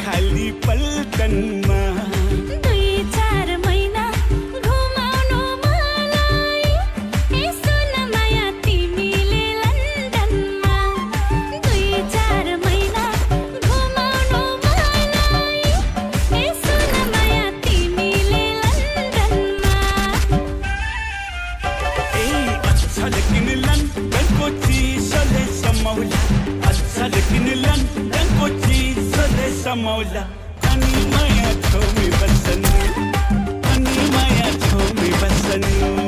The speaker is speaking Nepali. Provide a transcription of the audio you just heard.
खाली पल्टनमा 2-4 महिना घुमाउनु मलाई यसो न माया तिमीले लन्डनमा 2-4 महिना घुमाउनु मलाई यसो न माया तिमीले लन्डनमा ए अच्छा लेकिन लन्डनको चिसोले समाउला अच्छा लेकिन लन्डनको चिसोले समाउला अनि माया छोमी बस्नु